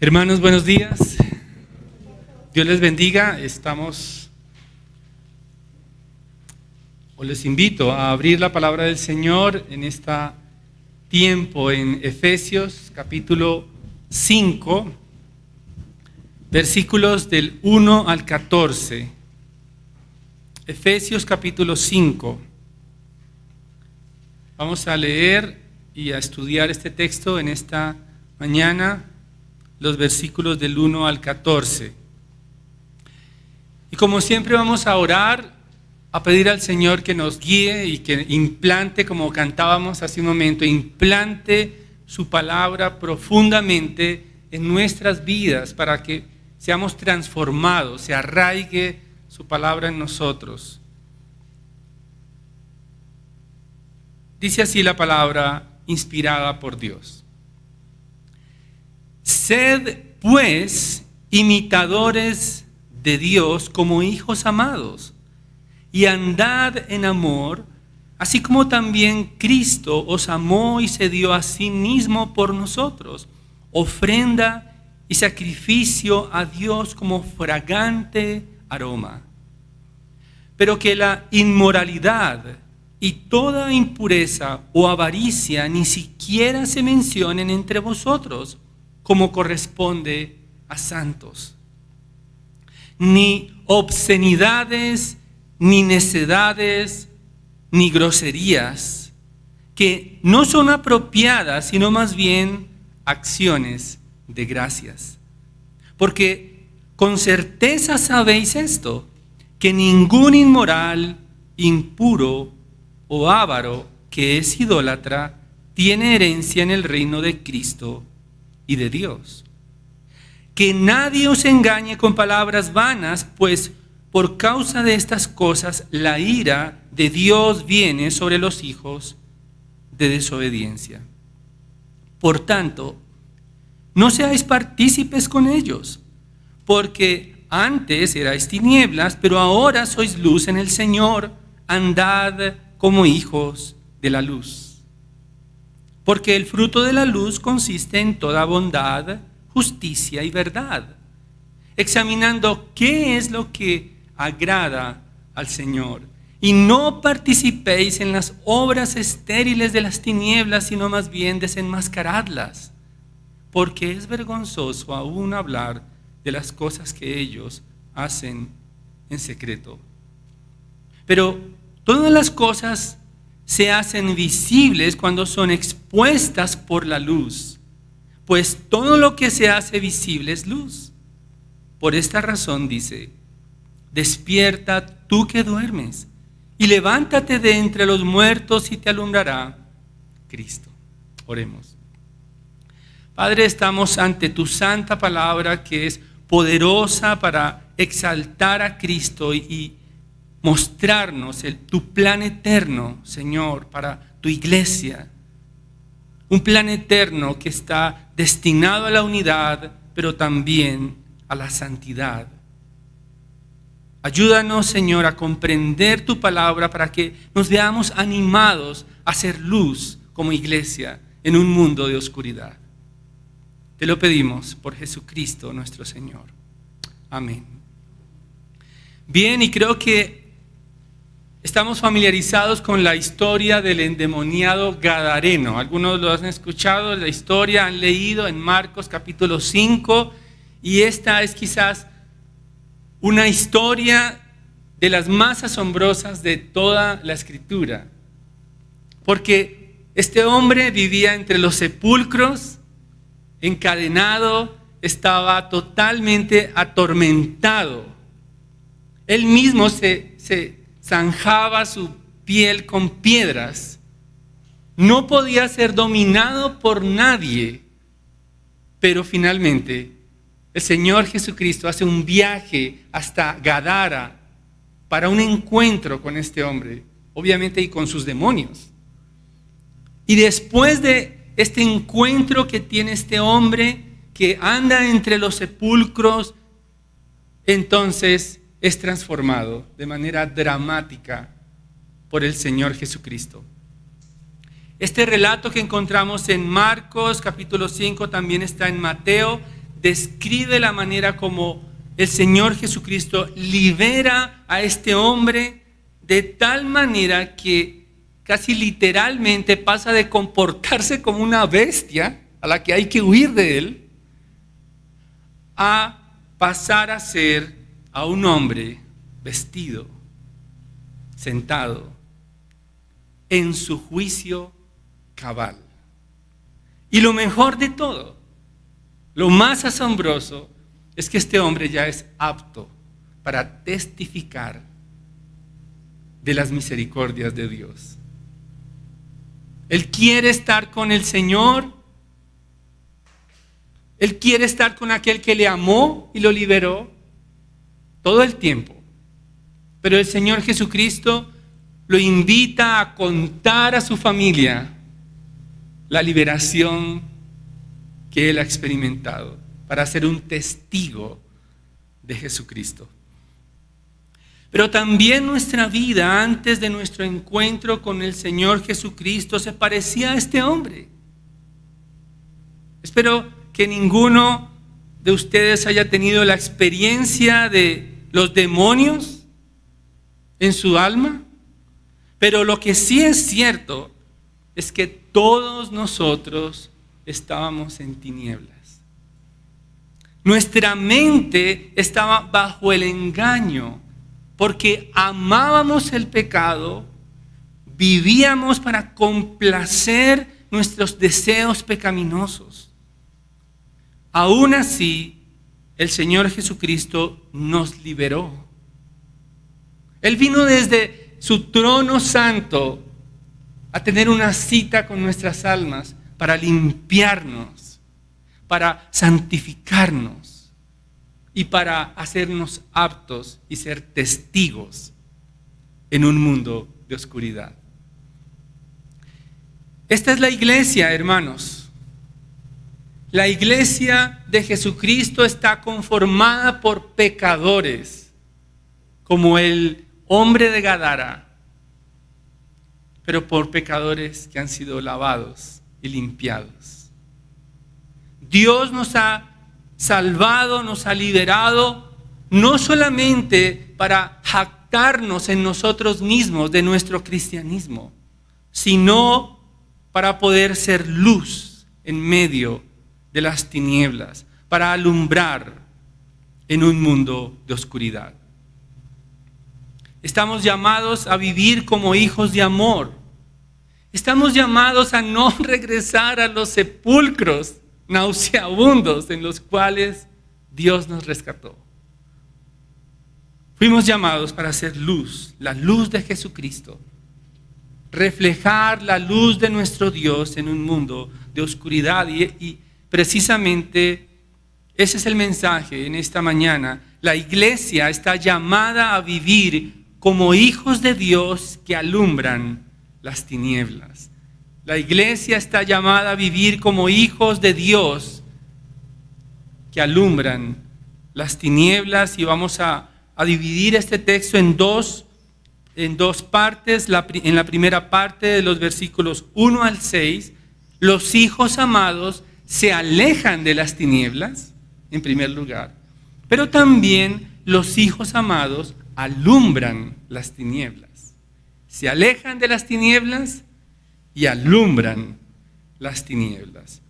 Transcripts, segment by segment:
Hermanos, buenos días. Dios les bendiga. Les invito a abrir la palabra del Señor en este tiempo en Efesios capítulo 5, versículos del 1 al 14. Efesios capítulo 5. Vamos a leer y a estudiar este texto en esta mañana, los versículos del 1 al 14. Y como siempre vamos a orar, a pedir al Señor que nos guíe y que implante, como cantábamos hace un momento, implante su palabra profundamente en nuestras vidas para que seamos transformados, se arraigue su palabra en nosotros. Dice así la palabra inspirada por Dios. Sed, pues, imitadores de Dios como hijos amados, y andad en amor, así como también Cristo os amó y se dio a sí mismo por nosotros, ofrenda y sacrificio a Dios como fragante aroma. Pero que la inmoralidad y toda impureza o avaricia ni siquiera se mencionen entre vosotros, como corresponde a santos. Ni obscenidades, ni necedades, ni groserías, que no son apropiadas, sino más bien acciones de gracias. Porque con certeza sabéis esto, que ningún inmoral, impuro o avaro que es idólatra tiene herencia en el reino de Cristo y de Dios. Que nadie os engañe con palabras vanas, pues por causa de estas cosas la ira de Dios viene sobre los hijos de desobediencia. Por tanto, no seáis partícipes con ellos, porque antes erais tinieblas, pero ahora sois luz en el Señor. Andad como hijos de la luz. Porque el fruto de la luz consiste en toda bondad, justicia y verdad, examinando qué es lo que agrada al Señor. Y no participéis en las obras estériles de las tinieblas, sino más bien desenmascaradlas, porque es vergonzoso aún hablar de las cosas que ellos hacen en secreto. Pero todas las cosas se hacen visibles cuando son expuestas por la luz, pues todo lo que se hace visible es luz. Por esta razón dice: despierta tú que duermes, y levántate de entre los muertos y te alumbrará Cristo. Oremos. Padre, estamos ante tu santa palabra que es poderosa para exaltar a Cristo y mostrarnos tu plan eterno, Señor, para tu iglesia. Un plan eterno que está destinado a la unidad, pero también a la santidad. Ayúdanos, Señor, a comprender tu palabra para que nos veamos animados a ser luz como iglesia en un mundo de oscuridad. Te lo pedimos por Jesucristo nuestro Señor. Amén. Bien, y creo que estamos familiarizados con la historia del endemoniado Gadareno. Algunos lo han escuchado, la historia, han leído en Marcos capítulo 5, y esta es quizás una historia de las más asombrosas de toda la Escritura. Porque este hombre vivía entre los sepulcros, encadenado, estaba totalmente atormentado. Él mismo se zanjaba su piel con piedras. No podía ser dominado por nadie. Pero finalmente el Señor Jesucristo hace un viaje hasta Gadara para un encuentro con este hombre, obviamente, y con sus demonios. Y después de este encuentro que tiene este hombre que anda entre los sepulcros, entonces es transformado de manera dramática por el Señor Jesucristo. Este relato que encontramos en Marcos capítulo 5 también está en Mateo, describe la manera como el Señor Jesucristo libera a este hombre de tal manera que casi literalmente pasa de comportarse como una bestia a la que hay que huir de él, a pasar a ser a un hombre vestido, sentado, en su juicio cabal. Y lo mejor de todo, lo más asombroso, es que este hombre ya es apto para testificar de las misericordias de Dios. Él quiere estar con el Señor. Él quiere estar con aquel que le amó y lo liberó todo el tiempo. Pero el Señor Jesucristo lo invita a contar a su familia la liberación que él ha experimentado, para ser un testigo de Jesucristo. Pero también nuestra vida antes de nuestro encuentro con el Señor Jesucristo se parecía a este hombre. Espero que ninguno de ustedes haya tenido la experiencia de los demonios en su alma, pero lo que sí es cierto es que todos nosotros estábamos en tinieblas. Nuestra mente estaba bajo el engaño porque amábamos el pecado, vivíamos para complacer nuestros deseos pecaminosos. Aún así, el Señor Jesucristo nos liberó. Él vino desde su trono santo a tener una cita con nuestras almas para limpiarnos, para santificarnos y para hacernos aptos y ser testigos en un mundo de oscuridad. Esta es la iglesia, hermanos. La iglesia de Jesucristo está conformada por pecadores, como el hombre de Gadara, pero por pecadores que han sido lavados y limpiados. Dios nos ha salvado, nos ha liberado, no solamente para jactarnos en nosotros mismos de nuestro cristianismo, sino para poder ser luz en medio de las tinieblas, para alumbrar en un mundo de oscuridad. Estamos llamados a vivir como hijos de amor. Estamos llamados a no regresar a los sepulcros nauseabundos en los cuales Dios nos rescató. Fuimos llamados para hacer luz, la luz de Jesucristo, reflejar la luz de nuestro Dios en un mundo de oscuridad y precisamente ese es el mensaje en esta mañana. La iglesia está llamada a vivir como hijos de Dios que alumbran las tinieblas. La iglesia está llamada a vivir como hijos de Dios que alumbran las tinieblas, y vamos a dividir este texto en dos partes. En la primera parte de los versículos 1 al 6, los hijos amados se alejan de las tinieblas, en primer lugar, pero también los hijos amados alumbran las tinieblas. Se alejan de las tinieblas y alumbran las tinieblas.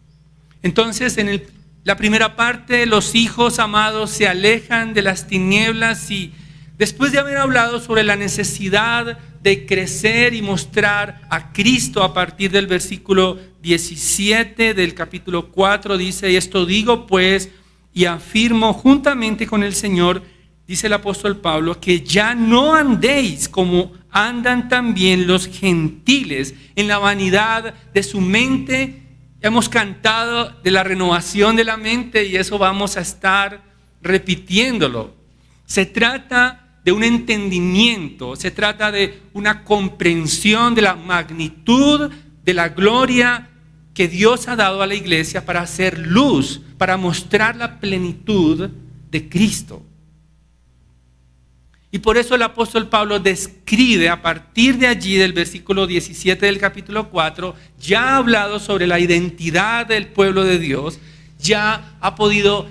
Entonces, en la primera parte, los hijos amados se alejan de las tinieblas, y después de haber hablado sobre la necesidad de crecer y mostrar a Cristo a partir del versículo 17 del capítulo 4, dice: y esto digo pues y afirmo juntamente con el Señor, dice el apóstol Pablo, que ya no andéis como andan también los gentiles en la vanidad de su mente. Hemos cantado de la renovación de la mente y eso vamos a estar repitiéndolo. Se trata de un entendimiento, se trata de una comprensión de la magnitud de la gloria que Dios ha dado a la iglesia para hacer luz, para mostrar la plenitud de Cristo. Y por eso el apóstol Pablo describe a partir de allí, del versículo 17 del capítulo 4, ya ha hablado sobre la identidad del pueblo de Dios, ya ha podido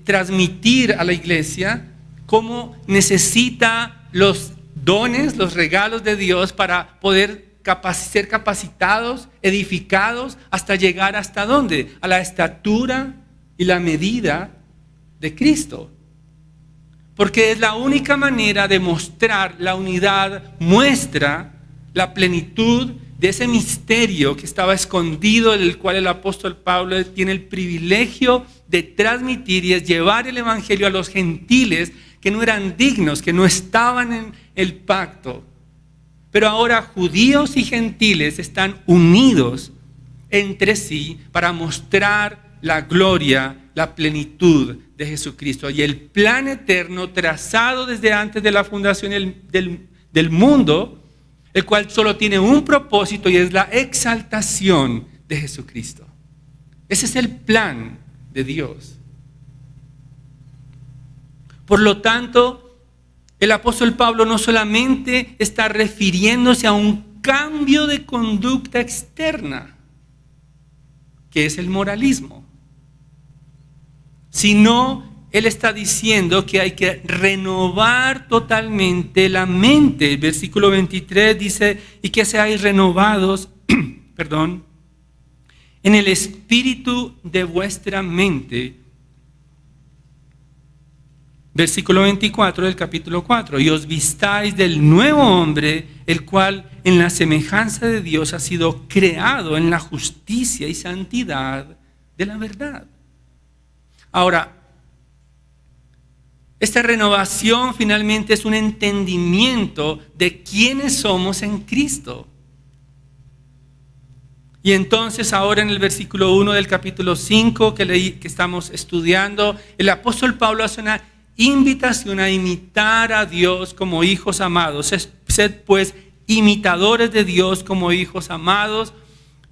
transmitir a la iglesia cómo necesita los dones, los regalos de Dios para poder ser capacitados, edificados, hasta llegar ¿hasta dónde? A la estatura y la medida de Cristo. Porque es la única manera de mostrar la unidad, muestra la plenitud de ese misterio que estaba escondido, el cual el apóstol Pablo tiene el privilegio de transmitir, y es llevar el evangelio a los gentiles que no eran dignos, que no estaban en el pacto. Pero ahora judíos y gentiles están unidos entre sí para mostrar la gloria, la plenitud de Jesucristo. Y el plan eterno trazado desde antes de la fundación del mundo, el cual solo tiene un propósito, y es la exaltación de Jesucristo. Ese es el plan de Dios. Por lo tanto, el apóstol Pablo no solamente está refiriéndose a un cambio de conducta externa, que es el moralismo, sino él está diciendo que hay que renovar totalmente la mente. El versículo 23 dice, y que seáis renovados, en el espíritu de vuestra mente. Versículo 24 del capítulo 4, y os vistáis del nuevo hombre, el cual en la semejanza de Dios ha sido creado en la justicia y santidad de la verdad. Ahora, esta renovación finalmente es un entendimiento de quiénes somos en Cristo. Y entonces ahora en el versículo 1 del capítulo 5 que estamos estudiando, el apóstol Pablo hace una invitación a imitar a Dios como hijos amados. Sed pues imitadores de Dios como hijos amados,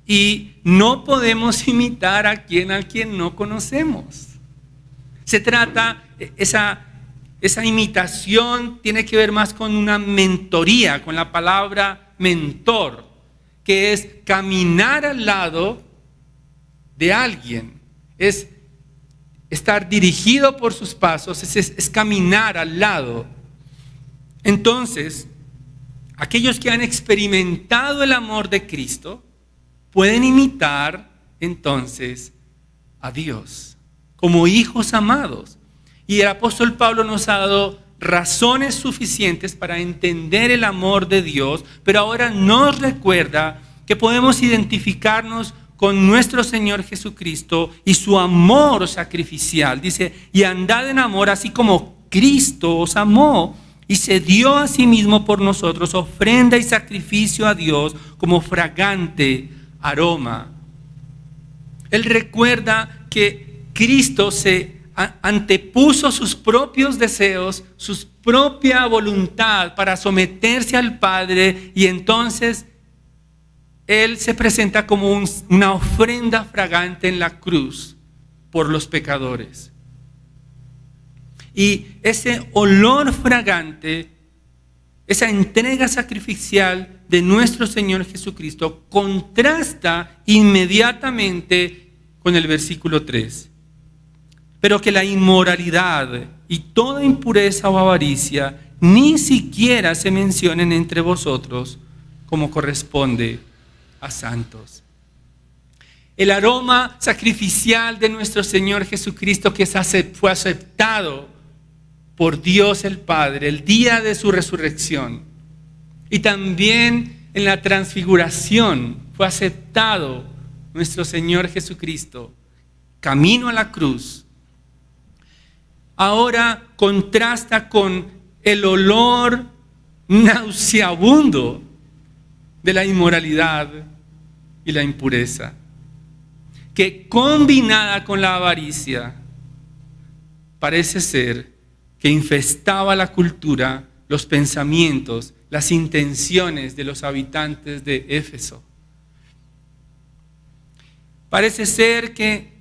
y no podemos imitar a quien no conocemos. Se trata, esa imitación tiene que ver más con una mentoría, con la palabra mentor, que es caminar al lado de alguien, es estar dirigido por sus pasos, es caminar al lado. Entonces, aquellos que han experimentado el amor de Cristo pueden imitar entonces a Dios como hijos amados. Y el apóstol Pablo nos ha dado razones suficientes para entender el amor de Dios, pero ahora nos recuerda que podemos identificarnos con nuestro Señor Jesucristo y su amor sacrificial. Dice, y andad en amor así como Cristo os amó y se dio a sí mismo por nosotros, ofrenda y sacrificio a Dios como fragante aroma. Él recuerda que Cristo se antepuso sus propios deseos, su propia voluntad para someterse al Padre, y entonces Él se presenta como una ofrenda fragante en la cruz por los pecadores. Y ese olor fragante, esa entrega sacrificial de nuestro Señor Jesucristo contrasta inmediatamente con el versículo 3. Pero que la inmoralidad y toda impureza o avaricia ni siquiera se mencionen entre vosotros como corresponde a santos. El aroma sacrificial de nuestro Señor Jesucristo, que fue aceptado por Dios el Padre el día de su resurrección, y también en la transfiguración fue aceptado nuestro Señor Jesucristo camino a la cruz. Ahora contrasta con el olor nauseabundo de la inmoralidad y la impureza, que combinada con la avaricia parece ser que infestaba la cultura, los pensamientos, las intenciones de los habitantes de Éfeso. Parece ser que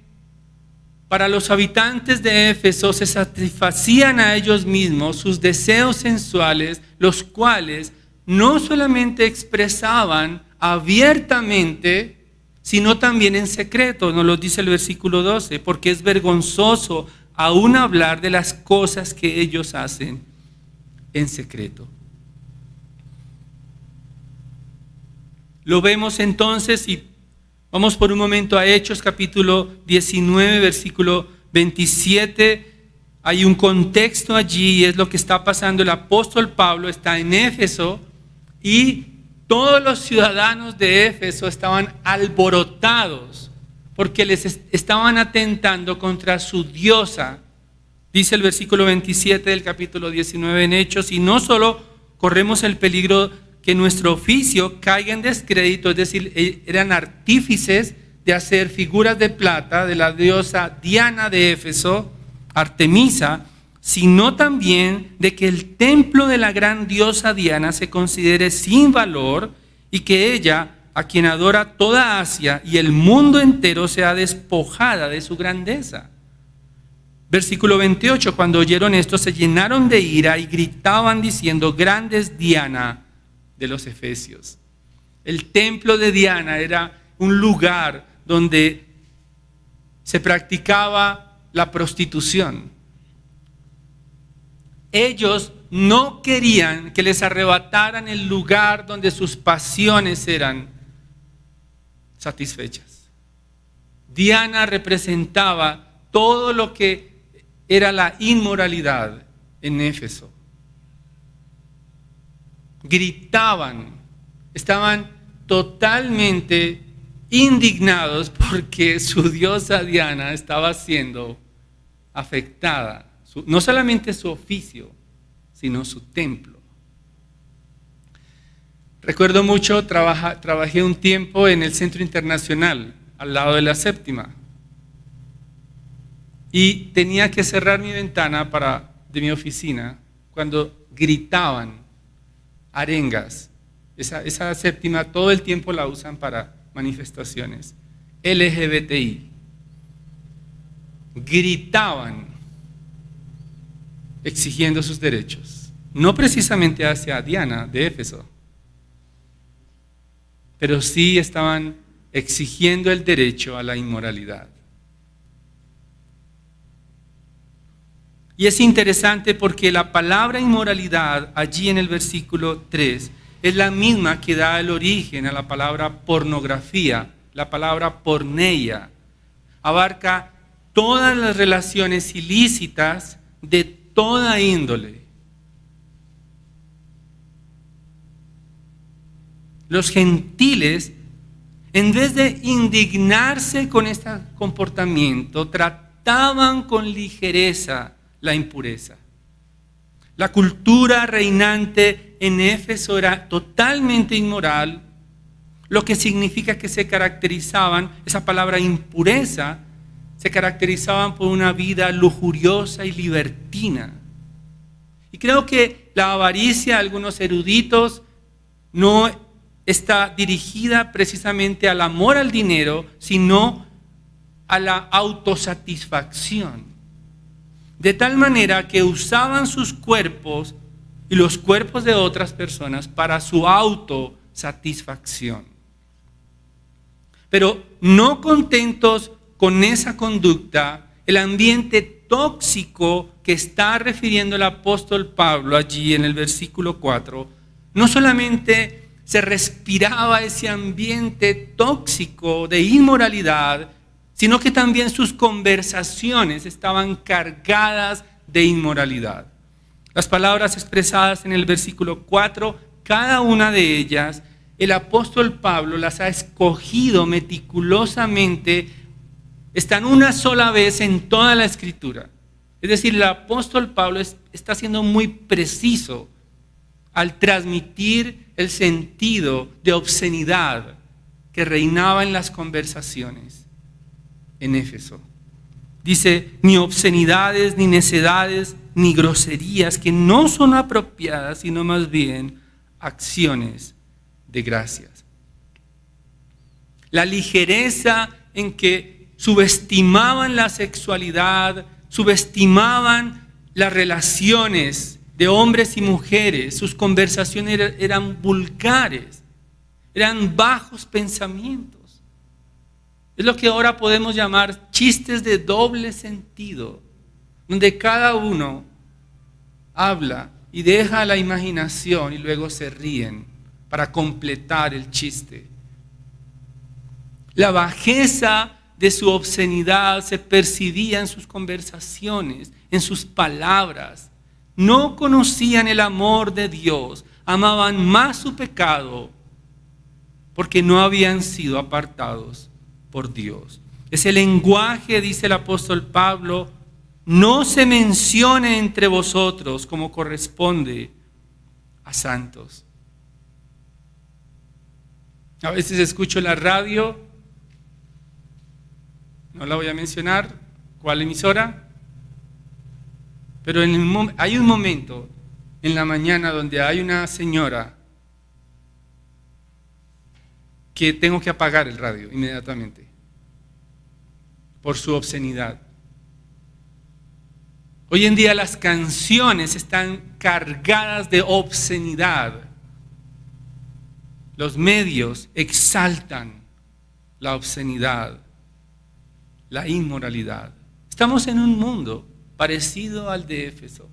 para los habitantes de Éfeso se satisfacían a ellos mismos sus deseos sensuales, los cuales no solamente expresaban abiertamente, sino también en secreto. Nos lo dice el versículo 12, porque es vergonzoso aún hablar de las cosas que ellos hacen en secreto. Lo vemos entonces y vamos por un momento a Hechos capítulo 19, versículo 27. Hay un contexto allí y es lo que está pasando. El apóstol Pablo está en Éfeso y todos los ciudadanos de Éfeso estaban alborotados porque les estaban atentando contra su diosa. Dice el versículo 27 del capítulo 19 en Hechos, y no solo corremos el peligro que nuestro oficio caiga en descrédito, es decir, eran artífices de hacer figuras de plata de la diosa Diana de Éfeso, Artemisa, sino también de que el templo de la gran diosa Diana se considere sin valor y que ella, a quien adora toda Asia y el mundo entero, sea despojada de su grandeza. Versículo 28, cuando oyeron esto se llenaron de ira y gritaban diciendo: grande es Diana de los Efesios. El templo de Diana era un lugar donde se practicaba la prostitución. Ellos no querían que les arrebataran el lugar donde sus pasiones eran satisfechas. Diana representaba todo lo que era la inmoralidad en Éfeso. Gritaban, estaban totalmente indignados porque su diosa Diana estaba siendo afectada. No solamente su oficio, sino su templo. Recuerdo mucho, trabajé un tiempo en el Centro Internacional, al lado de la Séptima. Y tenía que cerrar mi ventana de mi oficina cuando gritaban arengas. Esa Séptima todo el tiempo la usan para manifestaciones. LGBTI. Gritaban exigiendo sus derechos. No precisamente hacia Diana de Éfeso, pero sí estaban exigiendo el derecho a la inmoralidad. Y es interesante porque la palabra inmoralidad allí en el versículo 3 es la misma que da el origen a la palabra pornografía, la palabra porneia. Abarca todas las relaciones ilícitas de toda índole. Los gentiles, en vez de indignarse con este comportamiento, trataban con ligereza la impureza. La cultura reinante en Éfeso era totalmente inmoral, lo que significa que se caracterizaban, esa palabra impureza, se caracterizaban por una vida lujuriosa y libertina. Y creo que la avaricia de algunos eruditos no está dirigida precisamente al amor al dinero, sino a la autosatisfacción. De tal manera que usaban sus cuerpos y los cuerpos de otras personas para su autosatisfacción. Pero no contentos con esa conducta, el ambiente tóxico que está refiriendo el apóstol Pablo allí en el versículo 4, no solamente se respiraba ese ambiente tóxico de inmoralidad, sino que también sus conversaciones estaban cargadas de inmoralidad. Las palabras expresadas en el versículo 4, cada una de ellas, el apóstol Pablo las ha escogido meticulosamente, están una sola vez en toda la Escritura. Es decir, el apóstol Pablo está siendo muy preciso al transmitir el sentido de obscenidad que reinaba en las conversaciones en Éfeso. Dice, ni obscenidades, ni necedades, ni groserías que no son apropiadas, sino más bien acciones de gracias. La ligereza en que subestimaban la sexualidad, subestimaban las relaciones de hombres y mujeres, sus conversaciones eran vulgares, eran bajos pensamientos. Es lo que ahora podemos llamar chistes de doble sentido. donde cada uno habla y deja la imaginación y luego se ríen para completar el chiste. La bajeza de su obscenidad se percibía en sus conversaciones, en sus palabras. No conocían el amor de Dios, amaban más su pecado porque no habían sido apartados por Dios. Ese lenguaje, dice el apóstol Pablo, no se mencione entre vosotros como corresponde a santos. A veces escucho la radio, no la voy a mencionar, ¿cuál emisora? Pero hay un momento en la mañana donde hay una señora que tengo que apagar el radio inmediatamente por su obscenidad. Hoy en día las canciones están cargadas de obscenidad. Los medios exaltan la obscenidad, la inmoralidad. Estamos en un mundo parecido al de Éfeso.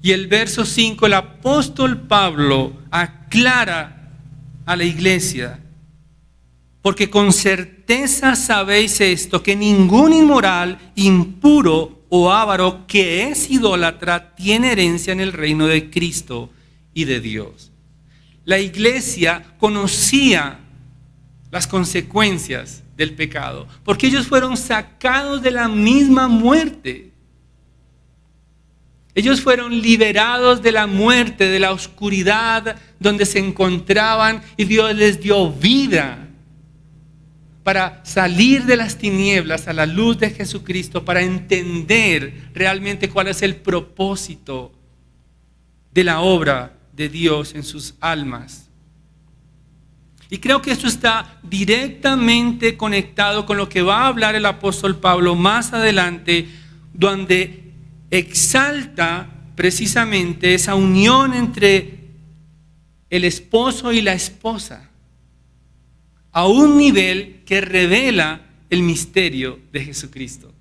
Y el verso 5, el apóstol Pablo aclara a la iglesia: porque con certeza sabéis esto, que ningún inmoral, impuro o avaro que es idólatra tiene herencia en el reino de Cristo y de Dios. La iglesia conocía las consecuencias del pecado, porque ellos fueron sacados de la misma muerte. Ellos fueron liberados de la muerte, de la oscuridad donde se encontraban, y Dios les dio vida para salir de las tinieblas a la luz de Jesucristo, para entender realmente cuál es el propósito de la obra de Dios en sus almas. Y creo que esto está directamente conectado con lo que va a hablar el apóstol Pablo más adelante, donde exalta precisamente esa unión entre el esposo y la esposa a un nivel que revela el misterio de Jesucristo.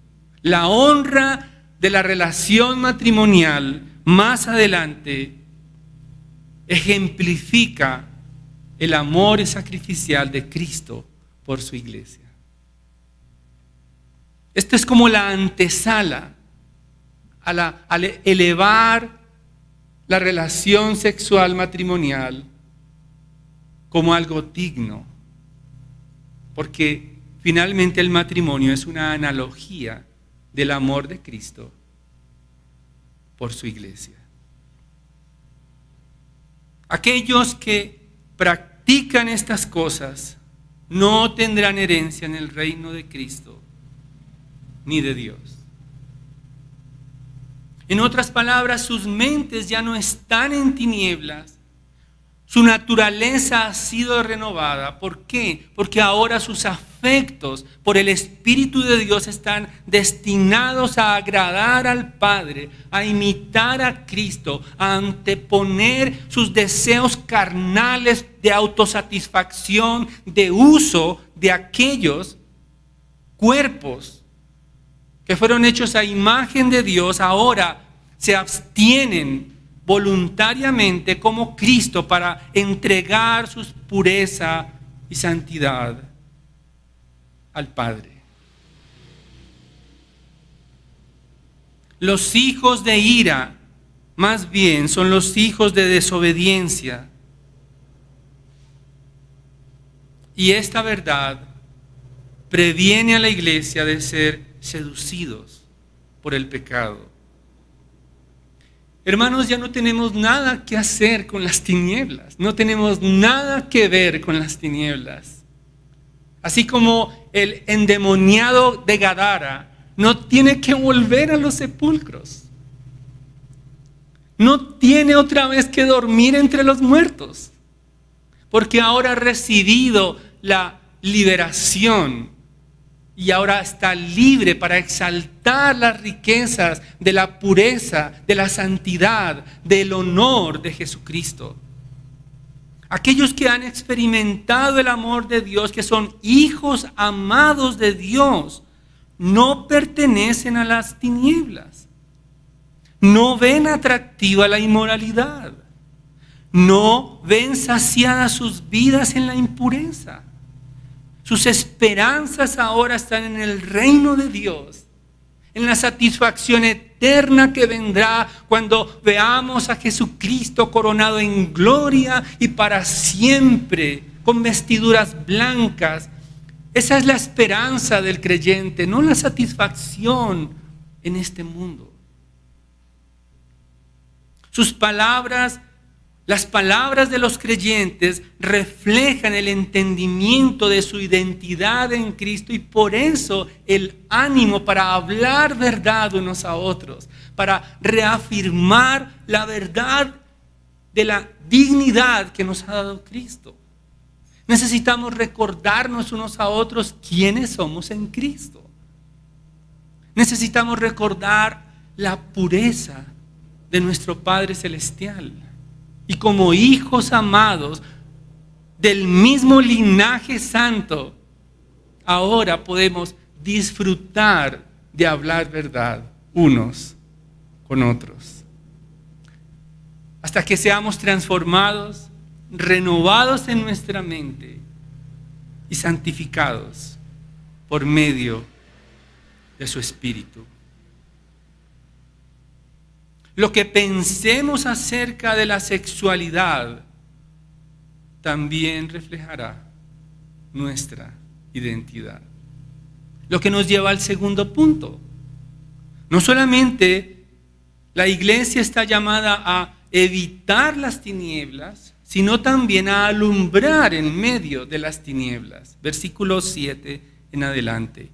La honra de la relación matrimonial más adelante ejemplifica el amor sacrificial de Cristo por su iglesia. Esto es como la antesala al elevar la relación sexual matrimonial como algo digno, porque finalmente el matrimonio es una analogía del amor de Cristo por su iglesia. Aquellos que practican estas cosas no tendrán herencia en el reino de Cristo ni de Dios. En otras palabras, sus mentes ya no están en tinieblas. Su naturaleza ha sido renovada. ¿Por qué? Porque ahora sus afectos por el Espíritu de Dios están destinados a agradar al Padre, a imitar a Cristo, a anteponer sus deseos carnales de autosatisfacción, de uso de aquellos cuerpos que fueron hechos a imagen de Dios. Ahora se abstienen voluntariamente como Cristo para entregar su pureza y santidad al Padre. Los hijos de ira, más bien, son los hijos de desobediencia. Y esta verdad previene a la iglesia de ser seducidos por el pecado. Hermanos, ya no tenemos nada que hacer con las tinieblas. No tenemos nada que ver con las tinieblas. Así como el endemoniado de Gadara no tiene que volver a los sepulcros. No tiene otra vez que dormir entre los muertos. Porque ahora ha recibido la liberación. Y ahora está libre para exaltar las riquezas de la pureza, de la santidad, del honor de Jesucristo. Aquellos que han experimentado el amor de Dios, que son hijos amados de Dios, no pertenecen a las tinieblas. No ven atractiva la inmoralidad. No ven saciadas sus vidas en la impureza. Sus esperanzas ahora están en el reino de Dios, en la satisfacción eterna que vendrá cuando veamos a Jesucristo coronado en gloria y para siempre, con vestiduras blancas. Esa es la esperanza del creyente, no la satisfacción en este mundo. Sus palabras, las palabras de los creyentes reflejan el entendimiento de su identidad en Cristo y por eso el ánimo para hablar verdad unos a otros, para reafirmar la verdad de la dignidad que nos ha dado Cristo. Necesitamos recordarnos unos a otros quiénes somos en Cristo. Necesitamos recordar la pureza de nuestro Padre Celestial. Y como hijos amados del mismo linaje santo, ahora podemos disfrutar de hablar verdad unos con otros. Hasta que seamos transformados, renovados en nuestra mente y santificados por medio de su Espíritu. Lo que pensemos acerca de la sexualidad también reflejará nuestra identidad. Lo que nos lleva al segundo punto. No solamente la iglesia está llamada a evitar las tinieblas, sino también a alumbrar en medio de las tinieblas. Versículo 7 en adelante.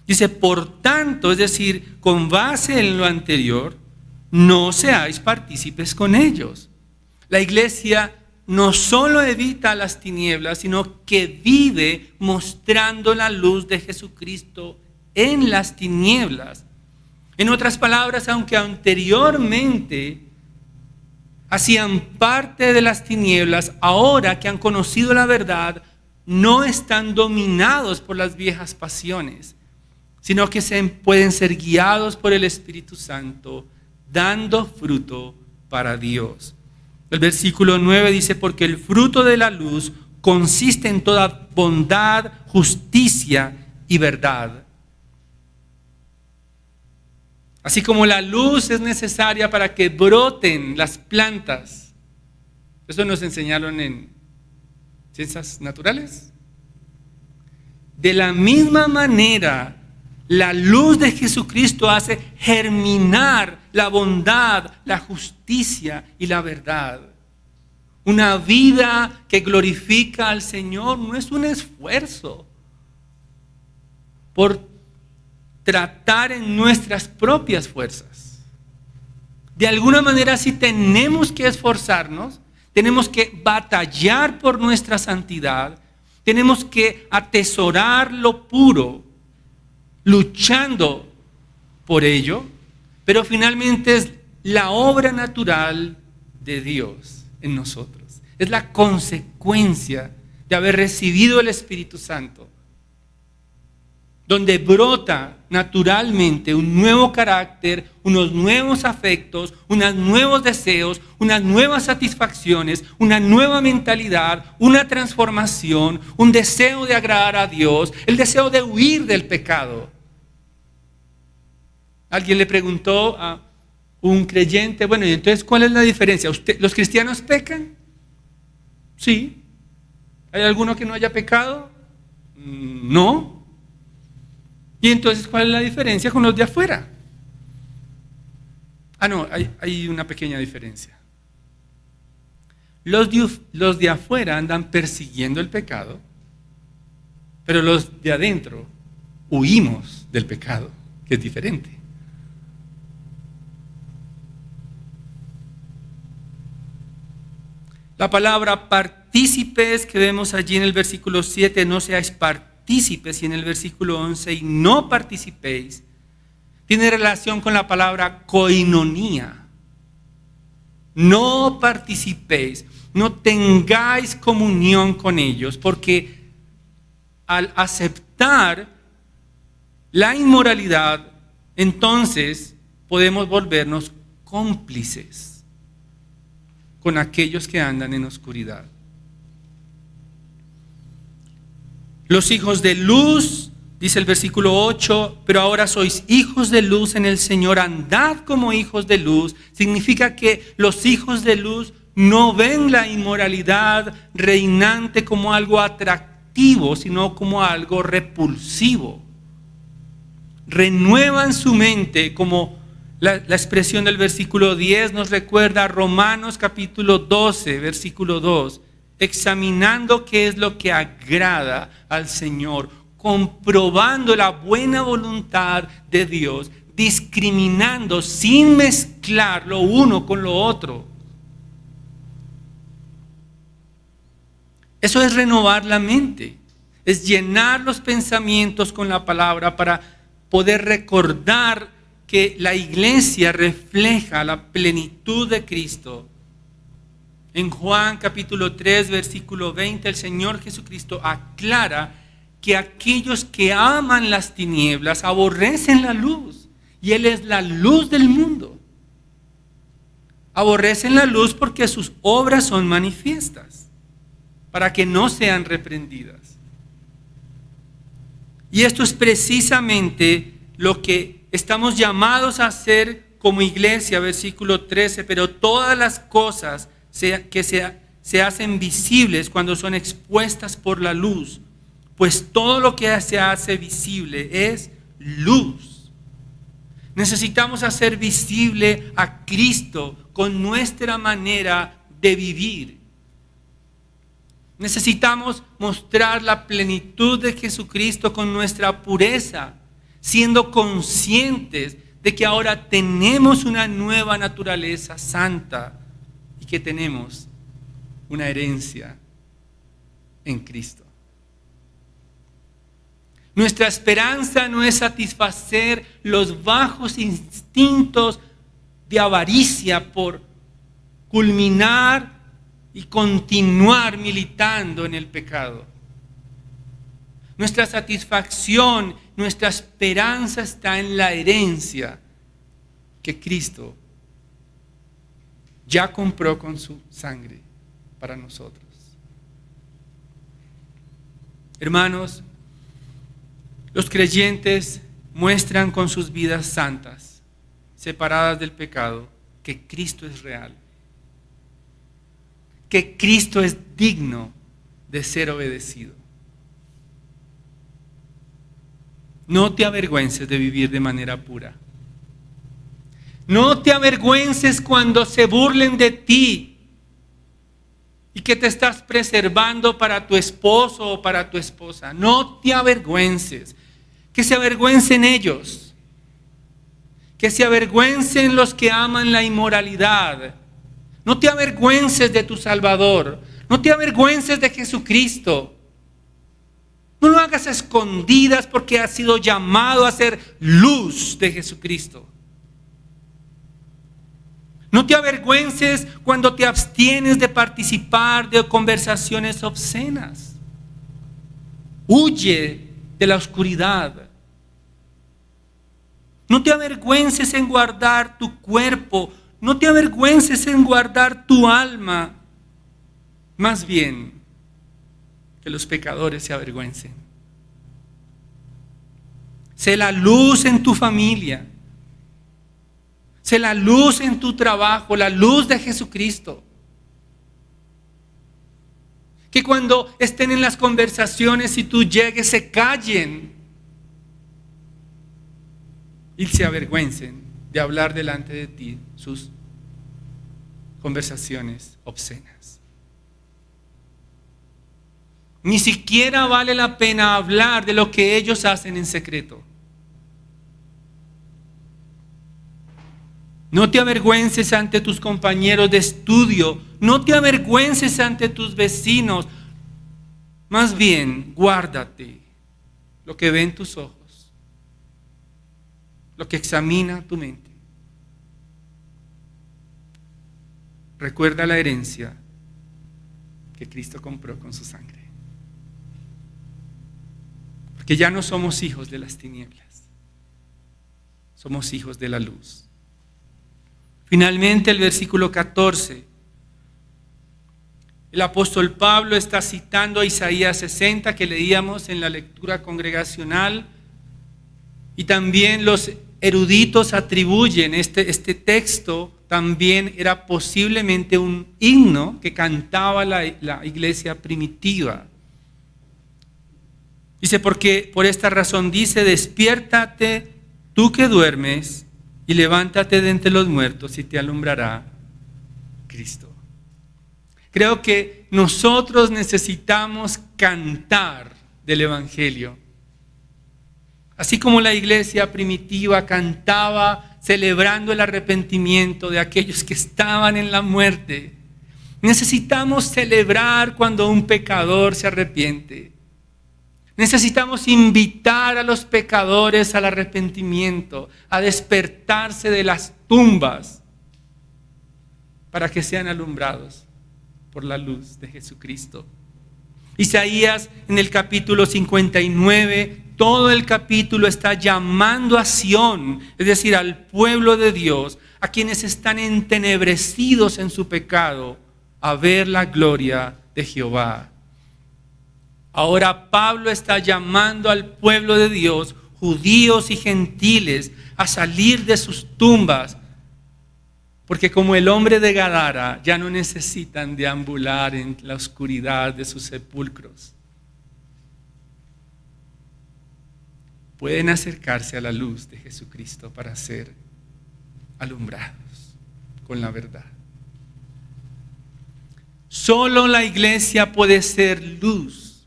Dice, por tanto, es decir, con base en lo anterior, no seáis partícipes con ellos. La iglesia no solo evita las tinieblas, sino que vive mostrando la luz de Jesucristo en las tinieblas. En otras palabras, aunque anteriormente hacían parte de las tinieblas, ahora que han conocido la verdad, no están dominados por las viejas pasiones, sino que pueden ser guiados por el Espíritu Santo, dando fruto para Dios. El versículo 9 dice, porque el fruto de la luz consiste en toda bondad, justicia y verdad. Así como la luz es necesaria para que broten las plantas. Eso nos enseñaron en ciencias naturales. De la misma manera, la luz de Jesucristo hace germinar la bondad, la justicia y la verdad. Una vida que glorifica al Señor no es un esfuerzo por tratar en nuestras propias fuerzas. De alguna manera, si tenemos que esforzarnos, tenemos que batallar por nuestra santidad, tenemos que atesorar lo puro, luchando por ello, pero finalmente es la obra natural de Dios en nosotros. Es la consecuencia de haber recibido el Espíritu Santo, donde brota naturalmente un nuevo carácter, unos nuevos afectos, unos nuevos deseos, unas nuevas satisfacciones, una nueva mentalidad, una transformación, un deseo de agradar a Dios, el deseo de huir del pecado. Alguien le preguntó a un creyente, bueno, ¿y entonces cuál es la diferencia? ¿Los cristianos pecan? Sí. ¿Hay alguno que no haya pecado? No. ¿Y entonces cuál es la diferencia con los de afuera? No, hay una pequeña diferencia. Los de afuera andan persiguiendo el pecado, pero los de adentro huimos del pecado, que es diferente. La palabra partícipes que vemos allí en el versículo 7, no seáis partícipes, y en el versículo 11, y no participéis, tiene relación con la palabra koinonía. No participéis, no tengáis comunión con ellos, porque al aceptar la inmoralidad, entonces podemos volvernos cómplices con aquellos que andan en oscuridad. Los hijos de luz, dice el versículo 8, pero ahora sois hijos de luz en el Señor, andad como hijos de luz. Significa que los hijos de luz no ven la inmoralidad reinante como algo atractivo, sino como algo repulsivo. Renuevan su mente, como la expresión del versículo 10 nos recuerda a Romanos capítulo 12, versículo 2. Examinando qué es lo que agrada al Señor, comprobando la buena voluntad de Dios, discriminando sin mezclar lo uno con lo otro. Eso es renovar la mente, es llenar los pensamientos con la palabra para poder recordar que la iglesia refleja la plenitud de Cristo. En Juan capítulo 3, versículo 20, el Señor Jesucristo aclara que aquellos que aman las tinieblas aborrecen la luz, y Él es la luz del mundo. Aborrecen la luz porque sus obras son manifiestas, para que no sean reprendidas. Y esto es precisamente lo que estamos llamados a hacer como iglesia, versículo 13, pero todas las cosas que se hacen visibles cuando son expuestas por la luz, pues todo lo que se hace visible es luz. Necesitamos hacer visible a Cristo con nuestra manera de vivir. Necesitamos mostrar la plenitud de Jesucristo con nuestra pureza, siendo conscientes de que ahora tenemos una nueva naturaleza santa, que tenemos una herencia en Cristo. Nuestra esperanza no es satisfacer los bajos instintos de avaricia por culminar y continuar militando en el pecado. Nuestra satisfacción, nuestra esperanza está en la herencia que Cristo ya compró con su sangre para nosotros. Hermanos, los creyentes muestran con sus vidas santas, separadas del pecado, que Cristo es real, que Cristo es digno de ser obedecido. No te avergüences de vivir de manera pura. No te avergüences cuando se burlen de ti y que te estás preservando para tu esposo o para tu esposa. No te avergüences. Que se avergüencen ellos. Que se avergüencen los que aman la inmoralidad. No te avergüences de tu Salvador. No te avergüences de Jesucristo. No lo hagas a escondidas porque has sido llamado a ser luz de Jesucristo. No te avergüences cuando te abstienes de participar de conversaciones obscenas. Huye de la oscuridad. No te avergüences en guardar tu cuerpo. No te avergüences en guardar tu alma. Más bien, que los pecadores se avergüencen. Sé la luz en tu familia. Sé la luz en tu trabajo, la luz de Jesucristo. Que cuando estén en las conversaciones y tú llegues, se callen y se avergüencen de hablar delante de ti sus conversaciones obscenas. Ni siquiera vale la pena hablar de lo que ellos hacen en secreto. No te avergüences ante tus compañeros de estudio. No te avergüences ante tus vecinos. Más bien, guárdate lo que ven tus ojos, lo que examina tu mente. Recuerda la herencia que Cristo compró con su sangre. Porque ya no somos hijos de las tinieblas, somos hijos de la luz. Finalmente, el versículo 14. El apóstol Pablo está citando a Isaías 60 que leíamos en la lectura congregacional, y también los eruditos atribuyen este texto, también era posiblemente un himno que cantaba la iglesia primitiva. Dice, porque por esta razón dice, despiértate tú que duermes y levántate de entre los muertos y te alumbrará Cristo. Creo que nosotros necesitamos cantar del Evangelio. Así como la iglesia primitiva cantaba celebrando el arrepentimiento de aquellos que estaban en la muerte, necesitamos celebrar cuando un pecador se arrepiente. Necesitamos invitar a los pecadores al arrepentimiento, a despertarse de las tumbas para que sean alumbrados por la luz de Jesucristo. Isaías en el capítulo 59, todo el capítulo está llamando a Sión, es decir, al pueblo de Dios, a quienes están entenebrecidos en su pecado, a ver la gloria de Jehová. Ahora Pablo está llamando al pueblo de Dios, judíos y gentiles, a salir de sus tumbas, porque como el hombre de Gadara ya no necesitan deambular en la oscuridad de sus sepulcros. Pueden acercarse a la luz de Jesucristo para ser alumbrados con la verdad. Solo la iglesia puede ser luz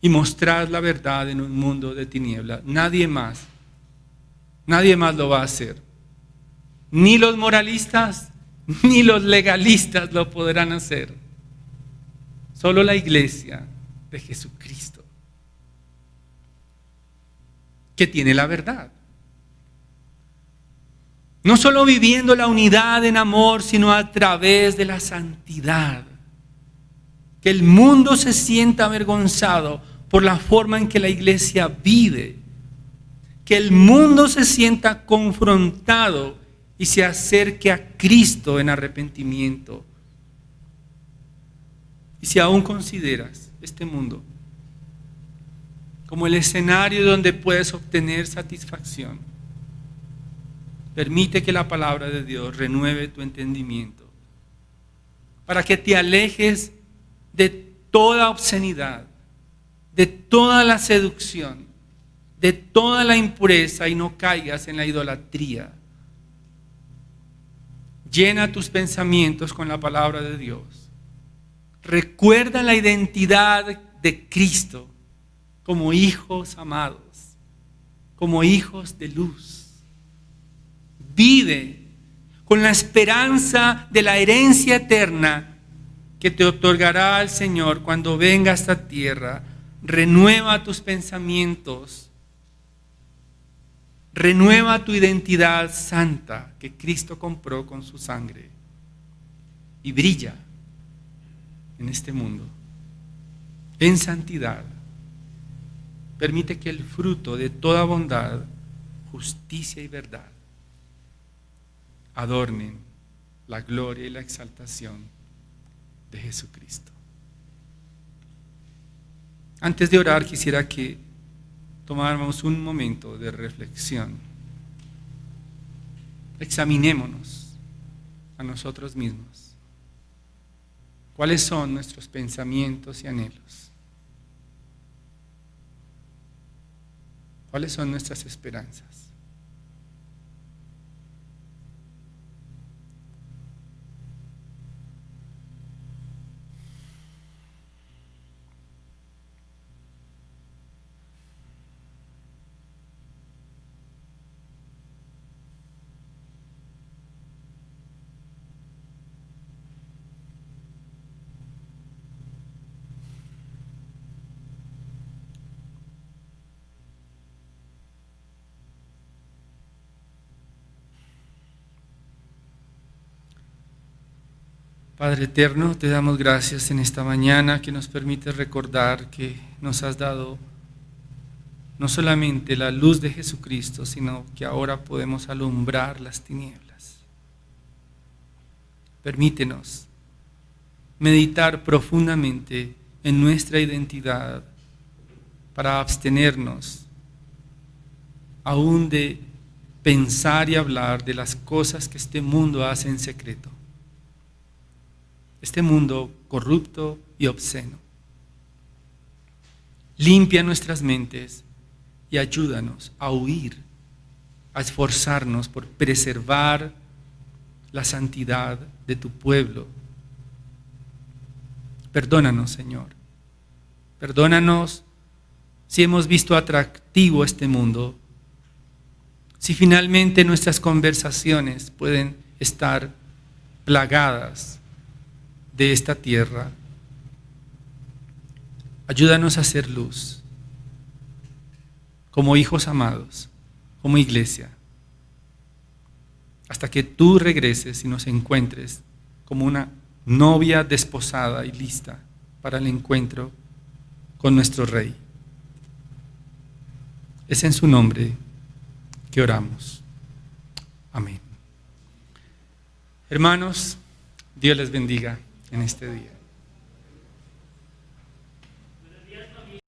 y mostrar la verdad en un mundo de tinieblas. Nadie más lo va a hacer. Ni los moralistas, ni los legalistas lo podrán hacer. Solo la iglesia de Jesucristo, que tiene la verdad. No solo viviendo la unidad en amor, sino a través de la santidad. Que el mundo se sienta avergonzado por la forma en que la iglesia vive. Que el mundo se sienta confrontado y se acerque a Cristo en arrepentimiento. Y si aún consideras este mundo como el escenario donde puedes obtener satisfacción, permite que la palabra de Dios renueve tu entendimiento para que te alejes de toda obscenidad, de toda la seducción, de toda la impureza y no caigas en la idolatría. Llena tus pensamientos con la palabra de Dios. Recuerda la identidad de Cristo como hijos amados, como hijos de luz. Vive con la esperanza de la herencia eterna que te otorgará el Señor cuando venga a esta tierra. Renueva tus pensamientos. Renueva tu identidad santa que Cristo compró con su sangre y brilla en este mundo en santidad. Permite que el fruto de toda bondad, justicia y verdad adornen la gloria y la exaltación de Jesucristo. Antes de orar, quisiera que tomáramos un momento de reflexión. Examinémonos a nosotros mismos. ¿Cuáles son nuestros pensamientos y anhelos? ¿Cuáles son nuestras esperanzas? Padre eterno, te damos gracias en esta mañana que nos permite recordar que nos has dado no solamente la luz de Jesucristo, sino que ahora podemos alumbrar las tinieblas. Permítenos meditar profundamente en nuestra identidad para abstenernos aún de pensar y hablar de las cosas que este mundo hace en secreto. Este mundo corrupto y obsceno. Limpia nuestras mentes y ayúdanos a huir, a esforzarnos por preservar la santidad de tu pueblo. Perdónanos, Señor. Perdónanos si hemos visto atractivo este mundo, si finalmente nuestras conversaciones pueden estar plagadas de esta tierra. Ayúdanos a hacer luz, como hijos amados, como iglesia, hasta que tú regreses y nos encuentres como una novia desposada y lista para el encuentro con nuestro Rey. Es en su nombre que oramos. Amén. Hermanos, Dios les bendiga en este día.